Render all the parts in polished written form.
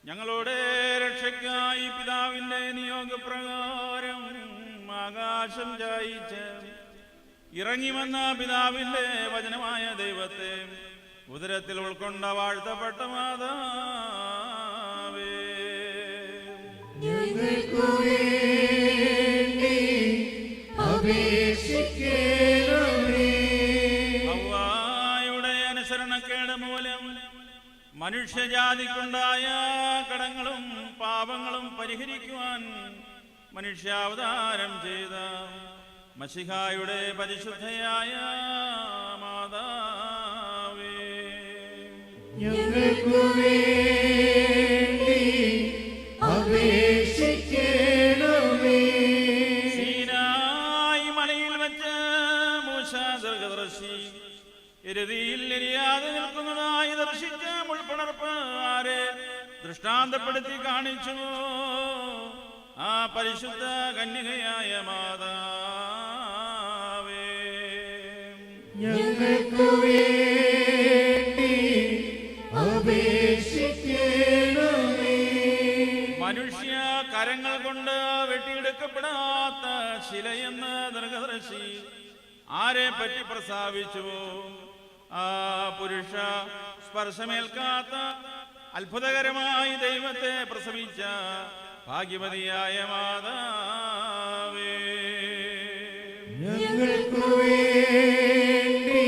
ഞങ്ങളുടെ രക്ഷയ്ക്കായി പിതാവിന്റെ നിയോഗപ്രകാരം ആകാശം ചായിച്ച് ഇറങ്ങി വന്ന പിതാവിന്റെ വചനമായ ദൈവത്തെ ഉദരത്തിൽ ഉൾക്കൊണ്ട വാഴ്ത്തപ്പെട്ട മാതാവേ, ഞങ്ങൾക്കു വേണ്ടി അപേക്ഷിക്കണമേ. ഹവ്വായുടെ അനുസരണക്കേട് മൂലം മനുഷ്യജാതിക്കുണ്ടായ കടങ്ങളും പാപങ്ങളും പരിഹരിക്കുവാൻ മനുഷ്യാവതാരം ചെയ്ത മശിഹായുടെ പരിശുദ്ധയായ മാതാവേ, ഞങ്ങൾക്കു വേണ്ടി അപേക്ഷിക്കണമേ. സീനായി മലയിൽ വെച്ച് മൂശാ ദീർഘദർശി എരുതിയിൽ എരിയാതെ നിൽക്കുന്നതായി ദർശിച്ച മുൾപ്പണർപ്പ് ആരെ ദൃഷ്ടാന്തപ്പെടുത്തി കാണിച്ചു? ആ പരിശുദ്ധ കന്യകയായ മാതാവേ, ഞങ്ങൾക്കു വേണ്ടി അപേക്ഷിക്കണമേ. മനുഷ്യ കരങ്ങൾ കൊണ്ട് വെട്ടിയെടുക്കപ്പെടാത്ത ശിലയെന്ന് ദീർഘദർശി ആരെ പറ്റി പ്രസ്താവിച്ചുവോ? ആ പുരുഷ സ്പർശമേൽക്കാത്ത അത്ഭുതകരമായി ദൈവത്തെ പ്രസവിച്ച ഭാഗ്യവതിയായ മാതാവേ, ഞങ്ങൾക്കു വേണ്ടി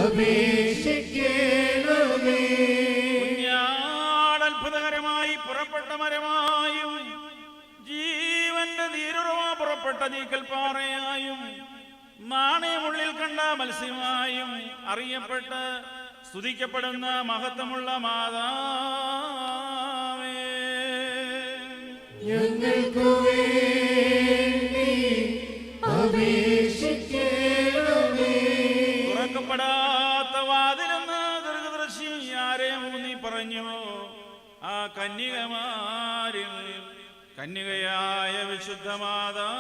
അപേക്ഷിക്കണമേ. അത്ഭുതകരമായി പുറപ്പെട്ട മരമായും ജീവന്റെ ധീരറോ പുറപ്പെട്ട നീക്കൽപ്പാറയായും നാണയമുള്ളിൽ കണ്ട മത്സ്യമായും അറിയപ്പെട്ട് സ്തുതിക്കപ്പെടുന്ന മഹത്വമുള്ള മാതാവേ, ഞങ്ങൾക്കു വേണ്ടി അപേക്ഷിക്കണമേ. തുറക്കപ്പെടാത്ത വാതിലെന്ന് ദീർഘദർശി ആരെ ഊന്നി പറഞ്ഞു? ആ കന്യകമാരിൽ കന്യകയായ വിശുദ്ധ മാതാവേ,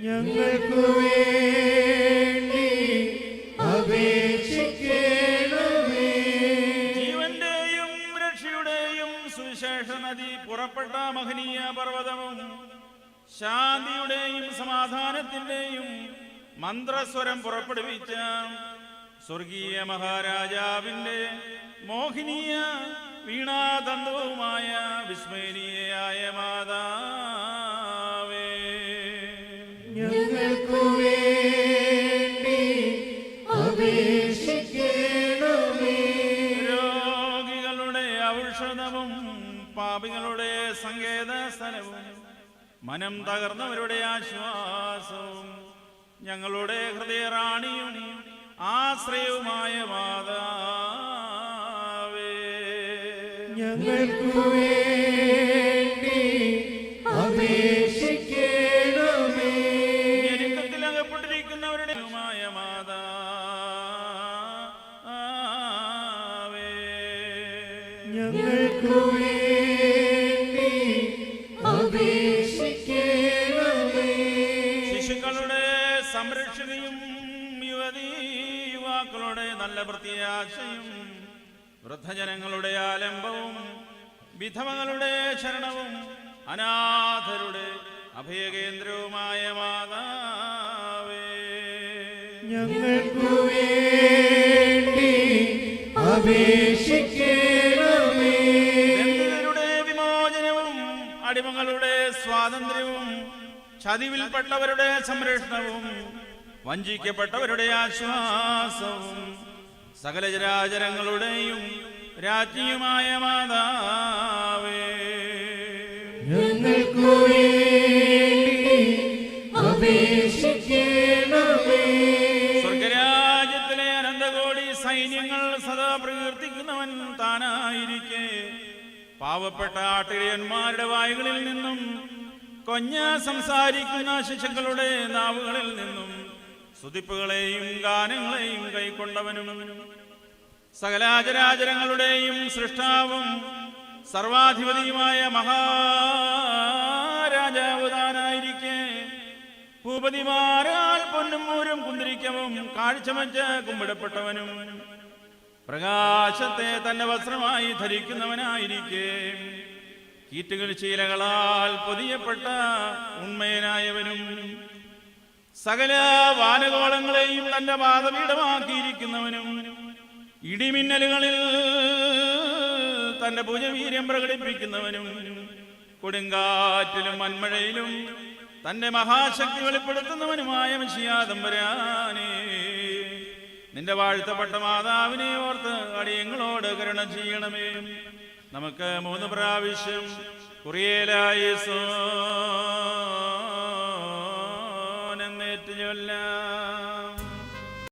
ഞങ്ങൾക്കു വേണ്ടി അപേക്ഷിക്കണമേ. ജീവന്റെയും രക്ഷയുടെയും സുവിശേഷ നദി പുറപ്പെട്ട മഹനീയ പർവ്വതവും ശാന്തിയുടെയും സമാധാനത്തിന്റെയും മന്ത്രസ്വരം പുറപ്പെടുവിച്ച സ്വർഗീയ മഹാരാജാവിന്റെ മോഹിനീയ വീണാതന്ത്രവുമായ വിസ്മരണീയയായ മാതാവേ, ഞങ്ങൾക്കു വേണ്ടി അപേക്ഷിക്കണമേ. രോഗികളുടെ ഔഷധവും പാപികളുടെ സങ്കേത സ്ഥലവും മനം തകർന്നവരുടെ ആശ്വാസവും ഞങ്ങളുടെ ഹൃദയറാണിയും ആശ്രയവുമായ മാതാവേ, ഞങ്ങൾക്കു വേണ്ടി അപേക്ഷിക്കണമേ. ഞെരുക്കത്തിൽ അകപ്പെട്ടിരിക്കുന്നവരുടെ മാതാവേ, ഞങ്ങൾക്കു വേണ്ടി അപേക്ഷിക്കണമേ. ശിശുക്കളുടെ സംരക്ഷകയും യുവാക്കളുടെ നല്ല പ്രത്യാശയും വൃദ്ധജനങ്ങളുടെ ആലംബവും വിധവകളുടെ ശരണവും അനാഥരുടെ അഭയകേന്ദ്രവുമായ മാതാവേ, ഞങ്ങൾക്കു വേണ്ടി അപേക്ഷിക്കണമേ. ബന്ധിതരുടെ വിമോചനവും അടിമകളുടെ സ്വാതന്ത്ര്യവും ചതിവിൽപ്പെട്ടവരുടെ സംരക്ഷണവും വഞ്ചിക്കപ്പെട്ടവരുടെ ആശ്വാസവും സകല ചരാചരങ്ങളുടെയും രാജ്ഞിയുമായ മാതാവേ, ഞങ്ങൾക്കു വേണ്ടി അപേക്ഷിക്കണമേ. സ്വർഗരാജ്യത്തിലെ അനന്തകോടി സൈന്യങ്ങൾ സദാ പ്രകീർത്തിക്കുന്നവൻ താനായിരിക്കെ പാവപ്പെട്ട ആട്ടിടയന്മാരുടെ വായുകളിൽ നിന്നും കൊഞ്ഞ സംസാരിക്കുന്ന ശിശുക്കളുടെ നാവുകളിൽ നിന്നും സ്തുതിപ്പുകളെയും ഗാനങ്ങളെയും കൈക്കൊണ്ടവനും സകലാചരാചരങ്ങളുടെയും സൃഷ്ടാവും സർവാധിപതിയുമായ മഹാരാജാവ് താനായിരിക്കെ ഭൂപതിമാരാൽ പൊന്നും മൂരും കുന്തിരിക്കവും കാഴ്ചവെച്ച് കുമ്പിടപ്പെട്ടവനും പ്രകാശത്തെ തന്റെ വസ്ത്രമായി ധരിക്കുന്നവനായിരിക്കെ കീറ്റുകൾ ശീലകളാൽ പൊതിയപ്പെട്ട ഉണ്മയനായവനും സകല വാനകോളങ്ങളെയും തന്റെ പാദപീഠമാക്കിയിരിക്കുന്നവനും ഇടിമിന്നലുകളിൽ തന്റെ ഭുജവീര്യം പ്രകടിപ്പിക്കുന്നവനും കൊടുങ്കാറ്റിലും മന്മഴയിലും തന്റെ മഹാശക്തി വെളിപ്പെടുത്തുന്നവനുമായ മിശിഹാ തമ്പുരാനേ, നിന്റെ വാഴ്ത്തപ്പെട്ട മാതാവിനെ ഓർത്ത് അടിയങ്ങളോട് കരുണ ചെയ്യണമേ. നമുക്ക് 3 പ്രാവശ്യം കുറിയേലായേസോ